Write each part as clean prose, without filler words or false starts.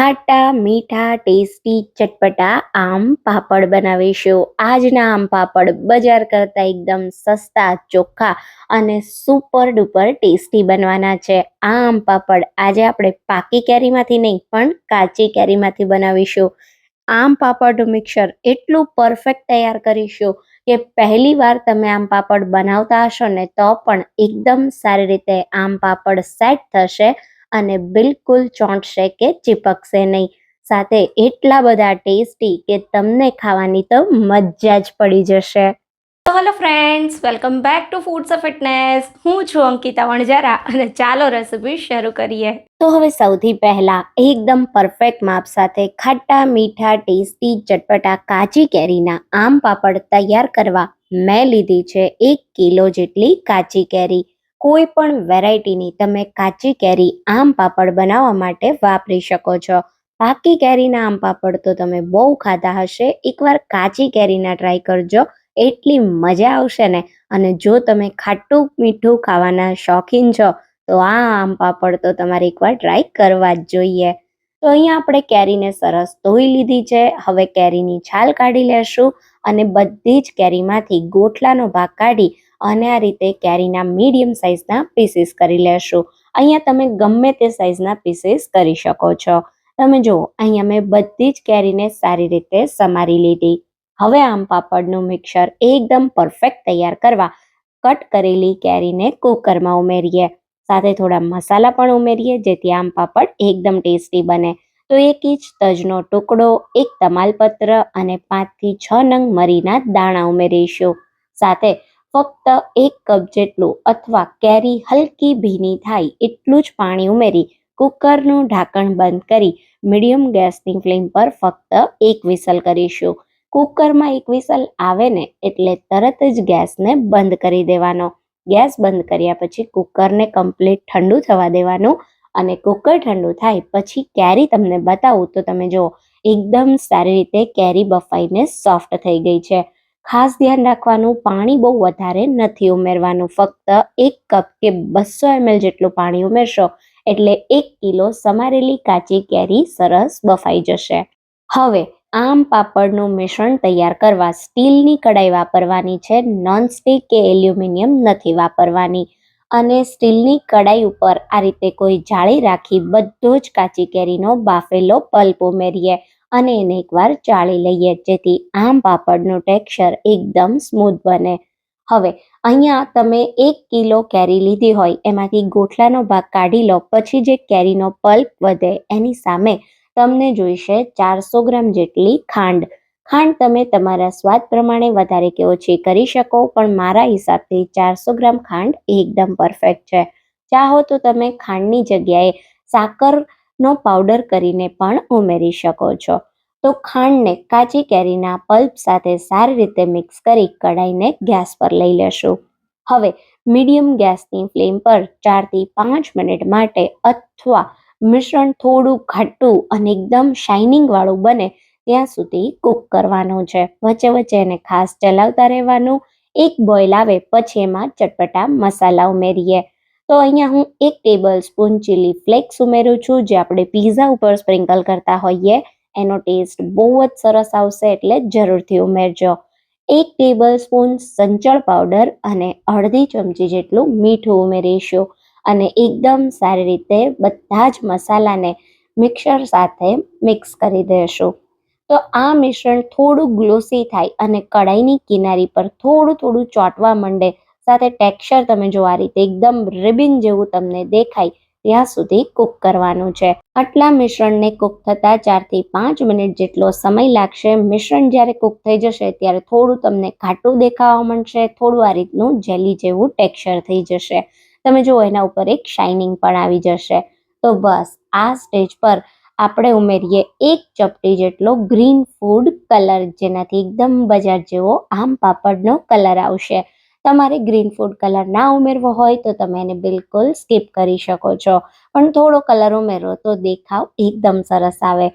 ખાટા મીઠા ટેસ્ટી ચટપટા આમ પાપડ બનાવીશું. આજના આમ પાપડ બજાર કરતાં એકદમ સસ્તા, ચોખ્ખા અને સુપર ડુપર ટેસ્ટી બનવાના છે. આ આમ પાપડ આજે આપણે પાકી કેરીમાંથી નહીં પણ કાચી કેરીમાંથી બનાવીશું. આમ પાપડનું મિક્સર એટલું પરફેક્ટ તૈયાર કરીશું કે પહેલી વાર તમે આમ પાપડ બનાવતા હશો ને તો પણ એકદમ સારી રીતે આમ પાપડ સેટ થશે અને બિલકુલ ચોંટશે કે ચીપકશે નહીં. સાથે એટલા બધા ટેસ્ટી કે તમને ખાવાની તો મજા જ પડી જશે. તો hello friends, welcome back to foods of fitness. હું છું અંકિતા વણજારા અને ચાલો રેસિપી શરૂ કરીએ. તો હવે સૌથી પહેલા એકદમ પરફેક્ટ માપ સાથે ખાટા મીઠા ટેસ્ટી ચટપટા કાચી કેરીના આમ પાપડ તૈયાર કરવા મેં લીધી છે 1 કિલો જેટલી કાચી કેરી. કોઈ પણ વેરાયટીની તમે કાચી કેરી આમ પાપડ બનાવવા માટે વાપરી શકો છો. પાકી કેરીના આમ પાપડ તો તમે બહુ ખાધા હશે, એકવાર કાચી કેરીના ટ્રાય કરજો, એટલી મજા આવશે ને. અને જો તમે ખાટું મીઠું ખાવાના શોખીન છો તો આ આમ પાપડ તો તમારે એકવાર ટ્રાય કરવા જ જોઈએ. તો અહીંયા આપણે કેરીને સરસ ધોઈ લીધી છે. હવે કેરીની છાલ કાઢી લેશું અને બધી જ કેરીમાંથી ગોટલાનો ભાગ કાઢી અને આ રીતે કેરીના મીડિયમ સાઇઝના પીસીસ કરી લેશું. અહીંયા તમે ગમે તે સાઇઝના પીસીસ કરી શકો છો. તમે જુઓ, અહીંયા મેં બધી જ કેરીને સારી રીતે સમારી લીધી. હવે આમ પાપડનું મિક્સર એકદમ પરફેક્ટ તૈયાર કરવા કટ કરેલી કેરીને કુકરમાં ઉમેરીએ. સાથે થોડા મસાલા પણ ઉમેરીએ જેથી આમ પાપડ એકદમ ટેસ્ટી બને. તો 1 ઇંચ તજનો ટુકડો, 1 તમાલપત્ર અને 5 થી 6 નંગ મરીના દાણા ઉમેરીશું. સાથે ફક્ત 1 કપ જેટલું અથવા કેરી હલકી ભીની થાય એટલું જ પાણી ઉમેરી કુકરનું ઢાંકણ બંધ કરી મીડિયમ ગેસની ફ્લેમ પર ફક્ત 1 વિસલ કરીશું. કુકરમાં 1 વિસલ આવે ને એટલે તરત જ ગેસને બંધ કરી દેવાનો. ગેસ બંધ કર્યા પછી કુકરને કમ્પ્લીટ ઠંડુ થવા દેવાનું અને કુકર ઠંડુ થાય પછી કેરી તમને બતાવું તો તમે જુઓ એકદમ સારી રીતે કેરી બફાઈને સોફ્ટ થઈ ગઈ છે. ખાસ ધ્યાન રાખવાનું, પાણી બહુ વધારે નથી ઉમેરવાનું. ફક્ત 1 કપ કે 200 ml જેટલું પાણી ઉમેરશો એટલે 1 કિલો સમારેલી કાચી કેરી સરસ બફાઈ જશે. હવે આમ પાપડનું મિશ્રણ તૈયાર કરવા સ્ટીલની કડાઈ વાપરવાની છે, નોનસ્ટિક કે એલ્યુમિનિયમ નથી વાપરવાની. અને સ્ટીલની કડાઈ ઉપર આ રીતે કોઈ જાળી રાખી બધો જ કાચી કેરીનો બાફેલો પલ્પ ઉમેરીએ અને એને એકવાર ચાળી લઈએ જેથી આમ પાપડનું ટેક્સચર એકદમ સ્મૂથ બને. હવે અહીંયા તમે 1 કિલો કેરી લીધી હોય એમાંથી ગોટલાનો ભાગ કાઢી લો, પછી જે કેરીનો પલ્પ વધે એની સામે તમને જોઈશે 400 ગ્રામ જેટલી ખાંડ. ખાંડ તમે તમારા સ્વાદ પ્રમાણે વધારે કે ઓછી કરી શકો, પણ મારા હિસાબથી 400 ગ્રામ ખાંડ એકદમ પરફેક્ટ છે. ચાહો તો તમે ખાંડની જગ્યાએ સાકરનો પાવડર કરીને પણ ઉમેરી શકો છો. તો ખાંડને કાચી કેરીના પલ્પ સાથે સારી રીતે મિક્સ કરી કડાઈને ગેસ પર લઈ લેશું. હવે મીડિયમ ગેસની ફ્લેમ પર 4 થી 5 મિનિટ માટે અથવા મિશ્રણ થોડું ઘાટું અને એકદમ શાઇનિંગ વાળું બને ત્યાં સુધી કૂક કરવાનું છે. વચ્ચે વચ્ચે એને ખાસ ચલાવતા રહેવાનું. 1 બોઇલ આવે પછી એમાં ચટપટા મસાલા ઉમેરીએ. તો અહીંયા હું 1 ટેબલ સ્પૂન ચીલી ફ્લેક્સ ઉમેરું છું, જે આપણે પીઝા ઉપર સ્પ્રિંકલ કરતા હોઈએ. એનો ટેસ્ટ બહુ જ સરસ આવશે એટલે જરૂરથી ઉમેરજો. 1 ટેબલ સ્પૂન સંચળ પાવડર અને અડધી ચમચી જેટલું મીઠું ઉમેરીશું અને એકદમ સારી રીતે બધા જ મસાલાને મિક્સર સાથે મિક્સ કરી દઈશું. તો આ મિશ્રણ થોડું ગ્લોસી થાય અને કડાઈની કિનારી પર થોડું થોડું ચોંટવા માંડે, સાથે ટેક્સચર તમે જો આ રીતે એકદમ રિબિન જેવું તમને દેખાય ત્યાં સુધી કૂક કરવાનું છે. આટલા મિશ્રણને કૂક થતાં 4 થી 5 મિનિટ જેટલો સમય લાગશે. મિશ્રણ જ્યારે કૂક થઈ જશે ત્યારે થોડું તમને ઘાટું દેખાવા માંડશે, થોડું આ રીતનું જેલી જેવું ટેક્સચર થઈ જશે. તમે જુઓ એના ઉપર એક શાઇનિંગ પણ આવી જશે. તો બસ આ સ્ટેજ પર આપણે ઉમેરીએ 1 ચપટી જેટલો ગ્રીન ફૂડ કલર, જેનાથી એકદમ બજાર જેવો આમ પાપડનો કલર આવશે. તમારે ગ્રીન ફૂડ કલર ના ઉમેરવો હોય તો તમે એને બિલકુલ સ્કીપ કરી શકો છો, પણ થોડો કલર ઉમેરો તો દેખાવ એકદમ સરસ આવે.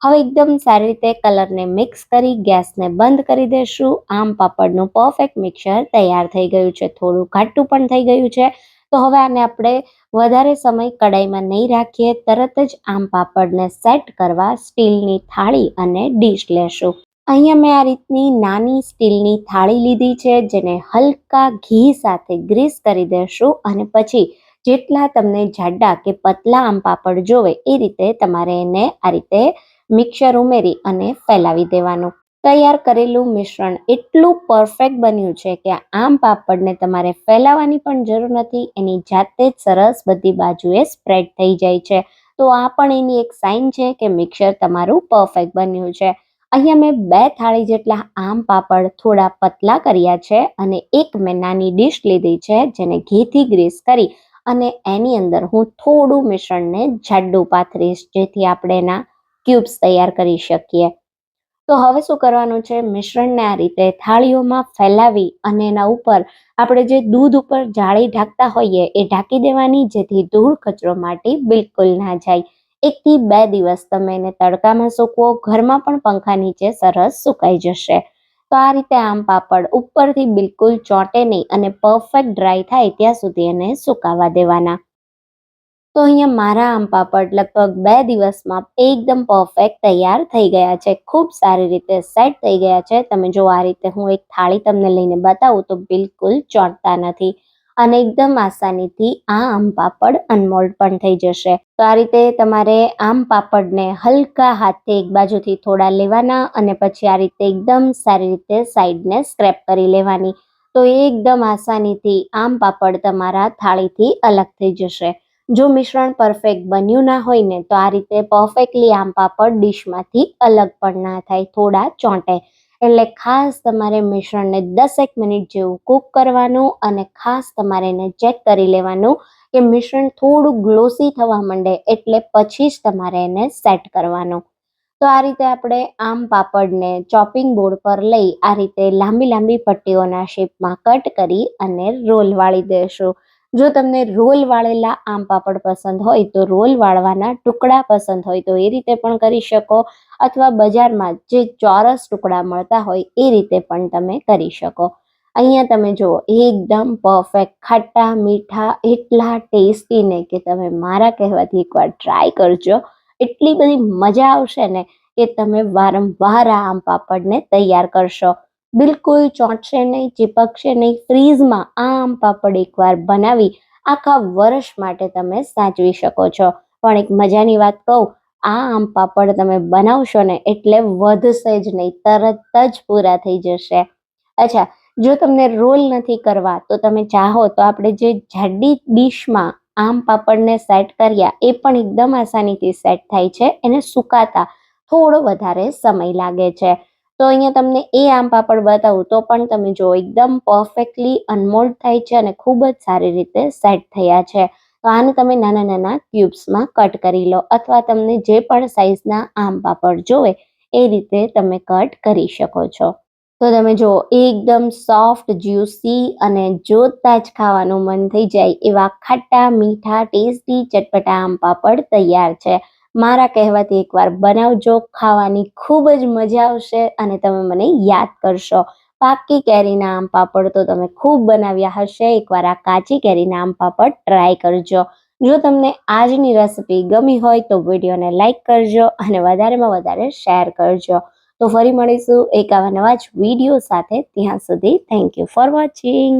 હવે એકદમ સારી રીતે કલરને મિક્સ કરી ગેસને બંધ કરી દેશું. આમ પાપડનું પરફેક્ટ મિક્સર તૈયાર થઈ ગયું છે. થોડું ઘાટું પણ થઈ ગયું છે તો હવે આને આપણે વધારે સમય કડાઈમાં નહીં રાખીએ, તરત જ આમ પાપડને સેટ કરવા સ્ટીલની થાળી અને ડીશ લેશું. અહીંયા મેં આ રીતની નાની સ્ટીલની થાળી લીધી છે, જેને હલકા ઘી સાથે ગ્રીસ કરી દેશું અને પછી જેટલા તમને જાડા કે પતલા આમ પાપડ જોવે એ રીતે તમારે એને આ રીતે મિક્સર ઉમેરી અને ફેલાવી દેવાનું. તૈયાર કરેલું મિશ્રણ એટલું પરફેક્ટ બન્યું છે કે આમ પાપડને તમારે ફેલાવવાની પણ જરૂર નથી, એની જાતે જ સરસ બધી બાજુએ સ્પ્રેડ થઈ જાય છે. તો આ પણ એની એક સાઇન છે કે મિક્સર તમારું પરફેક્ટ બન્યું છે. અહીંયા મેં 2 થાળી જેટલા આમ પાપડ થોડા પતલા કર્યા છે અને એક મેં નાની ડીશ લીધી છે, જેને ઘીથી ગ્રીસ કરી અને એની અંદર હું થોડું મિશ્રણને જાડું પાથરીશ, જેથી આપણે એના ક્યુબ્સ તૈયાર કરી શકીએ. તો હવે શું કરવાનું છે, મિશ્રણને આ રીતે થાળીઓમાં ફેલાવી અને એના ઉપર આપણે જે દૂધ ઉપર જાળી ઢાંકતા હોઈએ એ ઢાંકી દેવાની, જેથી ધૂળ કચરો માટી બિલકુલ ના જાય. 1 થી 2 દિવસ તમે એને તડકામાં સૂકવો, ઘરમાં પણ પંખા નીચે સરસ સુકાઈ જશે. તો આ રીતે આમ પાપડ ઉપરથી બિલકુલ ચોંટે નહીં અને પરફેક્ટ ડ્રાય થાય ત્યાં સુધી એને સુકાવા દેવાના. તો અહીંયા મારા આમ પાપડ લગભગ 2 દિવસમાં એકદમ પરફેક્ટ તૈયાર થઈ ગયા છે, ખૂબ સારી રીતે સેટ થઈ ગયા છે. તમે જો આ રીતે હું એક થાળી તમને લઈને બતાવું તો બિલકુલ ચોંટતા નથી અને એકદમ આસાનીથી આ આમ પાપડ અનમોલ્ડ પણ થઈ જશે. તો આ રીતે તમારે આમ પાપડને હલકા હાથે એક બાજુથી થોડા લેવાના અને પછી આ રીતે એકદમ સારી રીતે સાઈડને સ્ક્રેપ કરી લેવાની. તો એકદમ આસાનીથી આમ પાપડ તમારા થાળીથી અલગ થઈ જશે. જો મિશ્રણ પરફેક્ટ બન્યું ના હોય ને તો આ રીતે પરફેક્ટલી આમ પાપડ ડીશમાંથી અલગ પણ ના થાય, થોડા ચોંટે. એટલે ખાસ તમારે મિશ્રણને 10 મિનિટ જેવું કૂક કરવાનું અને ખાસ તમારે એને ચેક કરી લેવાનું કે મિશ્રણ થોડું ગ્લોસી થવા માંડે એટલે પછી જ તમારે એને સેટ કરવાનું. તો આ રીતે આપણે આમ પાપડને ચોપિંગ બોર્ડ પર લઈ આ રીતે લાંબી લાંબી પટ્ટીઓના શેપમાં કટ કરી અને રોલ વાળી દેશું. જો તમને રોલ વાળેલા આમ પાપડ પસંદ હોય તો રોલ વાળવાના ટુકડા પસંદ હોય તો એ રીતે પણ કરી શકો, અથવા બજારમાં જે ચોરસ ટુકડા મળતા હોય એ રીતે પણ તમે કરી શકો. અહીંયા તમે જુઓ એકદમ પરફેક્ટ ખાટા મીઠા એટલા ટેસ્ટી ને કે તમે મારા કહેવાથી એકવાર ટ્રાય કરજો. એટલી બધી મજા આવશે ને કે તમે વારંવાર આ આમ પાપડને તૈયાર કરશો. બિલકુલ ચોંટશે નહીં, ચીપકશે નહીં. ફ્રીઝમાં આ આમ પાપડ એકવાર બનાવી આખા વર્ષ માટે તમે સાચવી શકો છો. પણ એક મજાની વાત કહું, આ આમ પાપડ તમે બનાવશો ને એટલે વધશે જ નહીં, તરત જ પૂરા થઈ જશે. અચ્છા, જો તમને રોલ નથી કરવા તો તમે ચાહો તો આપણે જે જાડી ડીશમાં આમ પાપડને સેટ કર્યા એ પણ એકદમ આસાનીથી સેટ થાય છે. એને સુકાતા થોડો વધારે સમય લાગે છે. તો અહીંયા તમને એ આમ પાપડ બતાવું તો પણ તમે જો એકદમ પરફેક્ટલી અનમોલ્ડ થાય છે અને ખૂબ જ સારી રીતે સેટ થયા છે. તો આને તમે નાના નાના ક્યુબ્સમાં કટ કરી લો, અથવા તમને જે પણ સાઇઝના આમ પાપડ જોવે એ રીતે તમે કટ કરી શકો છો. તો તમે જો એકદમ સોફ્ટ, જ્યુસી અને જોતા જ ખાવાનું મન થઈ જાય એવા ખાટા મીઠા ટેસ્ટી ચટપટા આમ પાપડ તૈયાર છે. મારા કહેવાથી એકવાર બનાવજો, ખાવાની ખૂબ જ મજા આવશે અને તમે મને યાદ કરશો. પાકી કેરીના આમ પાપડ તો તમે ખૂબ બનાવ્યા હશે, એકવાર આ કાચી કેરીના આમ પાપડ ટ્રાય કરજો. જો તમને આજની રેસિપી ગમી હોય તો વિડીયોને લાઈક કરજો અને વધારેમાં વધારે શેર કરજો. તો ફરી મળીશું એક આવા નવા જ વિડીયો સાથે. ત્યાં સુધી થેન્ક યુ ફોર વોચિંગ.